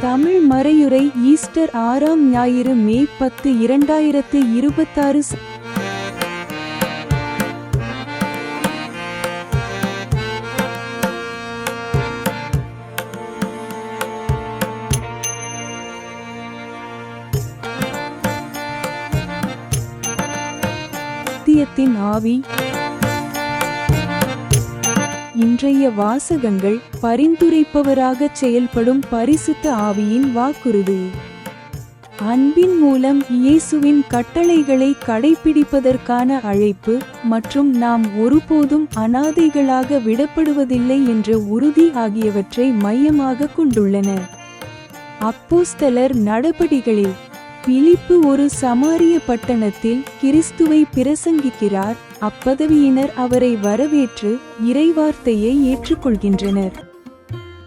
Tamil மறையுரை Easter 6ஆம் ஞாயிறு மே 10, 2026. சத்தியத்தின் ஆவி. இன்றைய வாசகங்கள் பரிந்துரைப்பவராகச் செயல்படும் பரிசுத்த ஆவியின் வாக்குறுதி. அன்பின் மூலம் இயேசுவின் கட்டளைகளை கடைப்பிடிப்பதற்கான அழைப்பு மற்றும் நாம் ஒருபோதும் அனாதைகளாக விடப்படுவதில்லை என்ற உறுதி ஆகியவற்றை மையமாக கொண்டுள்ளன. அப்போஸ்தலர் நடபடிகளில் பிலிப்பு ஒரு சமாரிய பட்டணத்தில் கிறிஸ்துவை பிரசங்கிக்கிறார். அப்பதவியினர் அவரை வரவேற்று இறைவார்த்தையை ஏற்றுக்கொள்கின்றனர்.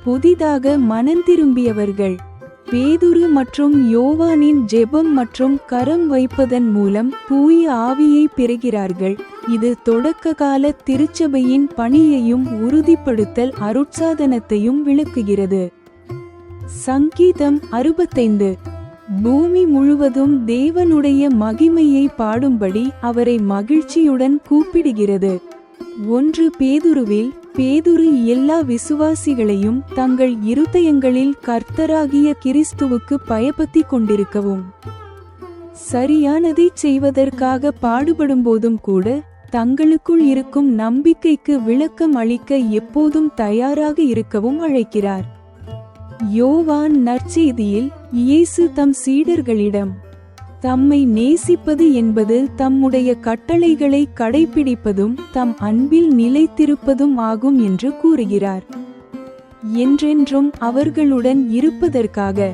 புதிதாக மனந்திரும்பியவர்கள் பேதுரு மற்றும் யோவானின் ஜெபம் மற்றும் கரம் வைப்பதன் மூலம் தூய ஆவியை பெறுகிறார்கள். இது தொடக்ககால திருச்சபையின் பணியையும் உறுதிப்படுத்தல் அருட்சாதனத்தையும் விளக்குகிறது. சங்கீதம் 65. பூமி முழுவதும் தேவனுடைய மகிமையை பாடும்படி அவரை மகிழ்ச்சியுடன் கூப்பிடுகிறது. 1 பேதுருவில் பேதுரு எல்லா விசுவாசிகளையும் தங்கள் இருதயங்களில் கர்த்தராகிய கிறிஸ்துவுக்கு பயபக்தி கொண்டிருக்கவும் சரியானதை செய்வதற்காக பாடுபடும்போதும் கூட தங்களுக்குள் இருக்கும் நம்பிக்கைக்கு விளக்கம் அளிக்க எப்போதும் தயாராக இருக்கவும் அழைக்கிறார். யோவான் நற்செய்தியில் இயேசு தம் சீடர்களிடம் தம்மை நேசிப்பது என்பது தம்முடைய கட்டளைகளை கடைப்பிடிப்பதும் தம் அன்பில் நிலைத்திருப்பதும் ஆகும் என்று கூறுகிறார். என்றென்றும் அவர்களுடன் இருப்பதற்காக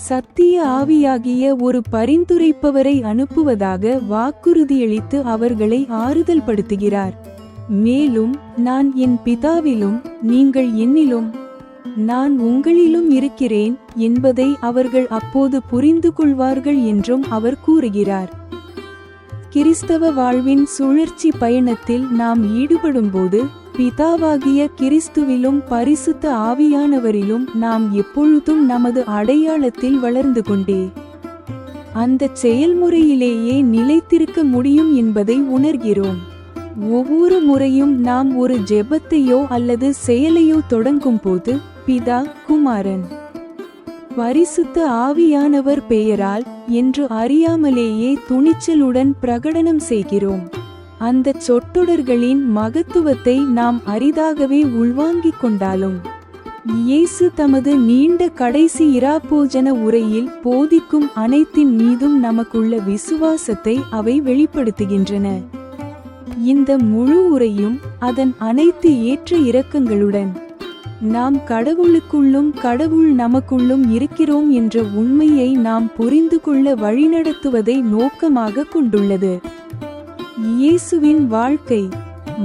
சத்திய ஆவியாகிய ஒரு பரிந்துரைப்பவரை அனுப்புவதாக வாக்குறுதியளித்து அவர்களை ஆறுதல் படுத்துகிறார். மேலும் நான் என் பிதாவிலும் நீங்கள் என்னிலும் நான் உங்களிலும் இருக்கிறேன் என்பதை அவர்கள் அப்போது புரிந்து கொள்வார்கள் என்றும் அவர் கூறுகிறார். கிறிஸ்தவ வாழ்வின் சுழற்சி பயணத்தில் நாம் ஈடுபடும்போது பிதாவாகிய கிறிஸ்துவிலும் பரிசுத்த ஆவியானவரிலும் நாம் எப்பொழுதும் நமது அடையாளத்தில் வளர்ந்து கொண்டே அந்த செயல்முறையிலேயே நிலைத்திருக்க முடியும் என்பதை உணர்கிறோம். ஒவ்வொரு முறையும் நாம் ஒரு ஜெபத்தையோ அல்லது செயலையோ தொடங்கும் போது பிதா, குமாரன், பரிசுத்த ஆவியானவர் பெயரால் என்று அறியாமலேயே துணிச்சலுடன் பிரகடனம் செய்கிறோம். அந்த சொற்றொடர்களின் மகத்துவத்தை நாம் அரிதாகவே உள்வாங்கிக் கொண்டாலும் இயேசு தமது நீண்ட கடைசி இராப்போஜன உரையில் போதிக்கும் அனைத்தின் மீதும் நமக்குள்ள விசுவாசத்தை அவை வெளிப்படுத்துகின்றன. இந்த முழு உரையும் அதன் அனைத்து ஏற்ற இரக்கங்களுடன் நாம் கடவுளுக்குள்ளும் கடவுள் நமக்குள்ளும் இருக்கிறோம் என்ற உண்மையை நாம் புரிந்து கொள்ள வழிநடத்துவதை நோக்கமாக கொண்டுள்ளது. இயேசுவின் வாழ்க்கை,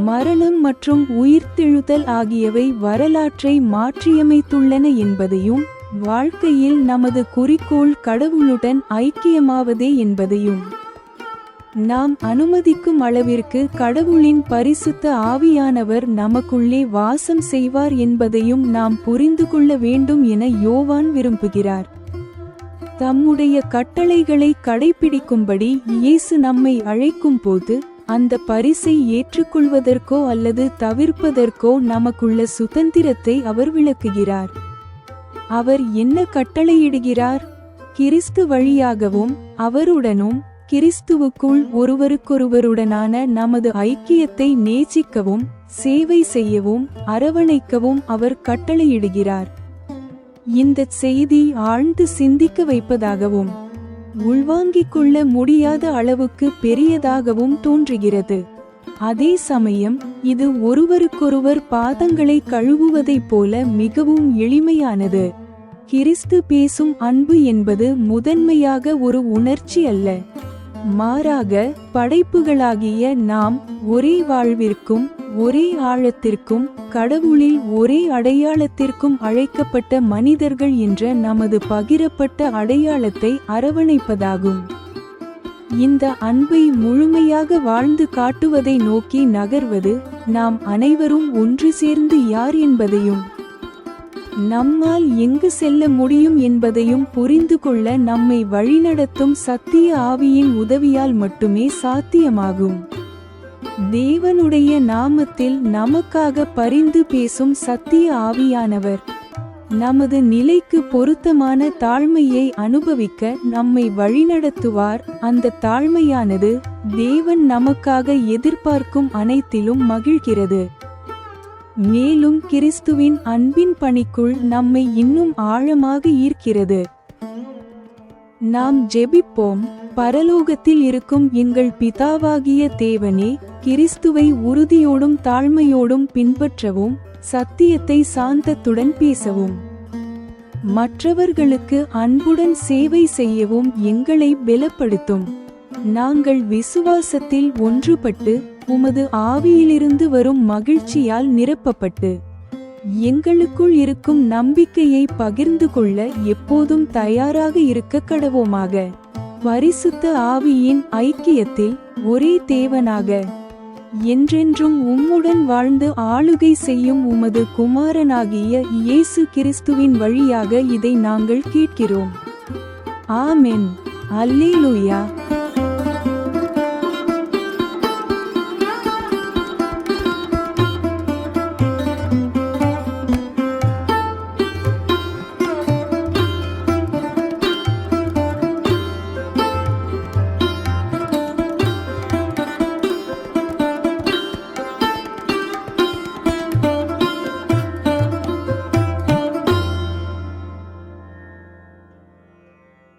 மரணம் மற்றும் உயிர்த்தெழுதல் ஆகியவை வரலாற்றை மாற்றியமைத்துள்ளன என்பதையும் வாழ்க்கையில் நமது குறிக்கோள் கடவுளுடன் ஐக்கியமாவதே என்பதையும் நாம் அனுமதிக்கும் அளவிற்கு கடவுளின் பரிசுத்த ஆவியானவர் நமக்குள்ளே வாசம் செய்வார் என்பதையும் நாம் புரிந்து கொள்ள வேண்டும் என யோவான் விரும்புகிறார். தம்முடைய கட்டளைகளை கடைப்பிடிக்கும்படி இயேசு நம்மை அழைக்கும் போது அந்த பரிசை ஏற்றுக்கொள்வதற்கோ அல்லது தவிர்ப்பதற்கோ நமக்குள்ள சுதந்திரத்தை அவர் விளக்குகிறார். அவர் என்ன கட்டளையிடுகிறார்? கிறிஸ்து வழியாகவும் அவருடனும் கிறிஸ்துவுக்குள் ஒருவருக்கொருவருடனான நமது ஐக்கியத்தை நேசிக்கவும் சேவை செய்யவும் அரவணைக்கவும் அவர் கட்டளையிடுகிறார். இந்த செய்தி ஆழ்ந்து சிந்திக்க வைப்பதாகவும் உள்வாங்கிக் கொள்ள முடியாத அளவுக்கு பெரியதாகவும் தோன்றுகிறது. அதே சமயம் இது ஒருவருக்கொருவர் பாதங்களை கழுவுவதைப் போல மிகவும் எளிமையானது. கிறிஸ்து பேசும் அன்பு என்பது முதன்மையாக ஒரு உணர்ச்சி அல்ல, மாறாக படைப்புகளாகிய நாம் ஒரே வாழ்விற்கும் ஒரே ஆழத்திற்கும் கடவுளில் ஒரே அடையாளத்திற்கும் அழைக்கப்பட்ட மனிதர்கள் என்ற நமது பகிரப்பட்ட அடையாளத்தை அரவணைப்பதாகும். இந்த அன்பை முழுமையாக வாழ்ந்து காட்டுவதை நோக்கி நகர்வது நாம் அனைவரும் ஒன்று சேர்ந்து யார் என்பதையும் நம்மால் எங்கு செல்ல முடியும் என்பதையும் புரிந்து கொள்ள நம்மை வழிநடத்தும் சத்திய ஆவியின் உதவியால் மட்டுமே சாத்தியமாகும். தேவனுடைய நாமத்தில் நமக்காக பரிந்து பேசும் சத்திய ஆவியானவர் நமது நிலைக்கு பொருத்தமான தாழ்மையை அனுபவிக்க நம்மை வழிநடத்துவார். அந்த தாழ்மையானது தேவன் நமக்காக எதிர்பார்க்கும் அனைத்திலும் மகிழ்கிறது. மேலும் கிறிஸ்துவின் அன்பின் பணிக்குள் நம்மை இன்னும் ஆழமாக ஈர்க்கிறது. நாம் ஜெபிப்போம். பரலோகத்தில் இருக்கும் எங்கள் பிதாவாகிய தேவனே, கிறிஸ்துவை உறுதியோடும் தாழ்மையோடும் பின்பற்றவும், சத்தியத்தை சாந்தத்துடன் பேசவும், மற்றவர்களுக்கு அன்புடன் சேவை செய்யவும் எங்களை பலப்படுத்தும். நாங்கள் விசுவாசத்தில் ஒன்றுபட்டு உமது ஆவியிலிருந்து வரும் மகிழ்ச்சியால் நிரப்பப்பட்டு எங்களுக்குள் இருக்கும் நம்பிக்கையை பகிர்ந்து கொள்ள எப்போதும் தயாராக இருக்க கடவோமாக. பரிசுத்த ஆவியின் ஐக்கியத்தில் ஒரே தேவனாக என்றென்றும் உம்முடன் வாழ்ந்து ஆளுகை செய்யும் உமது குமாரனாகிய இயேசு கிறிஸ்துவின் வழியாக இதை நாங்கள் கேட்கிறோம். ஆமென். அல்லேலூயா.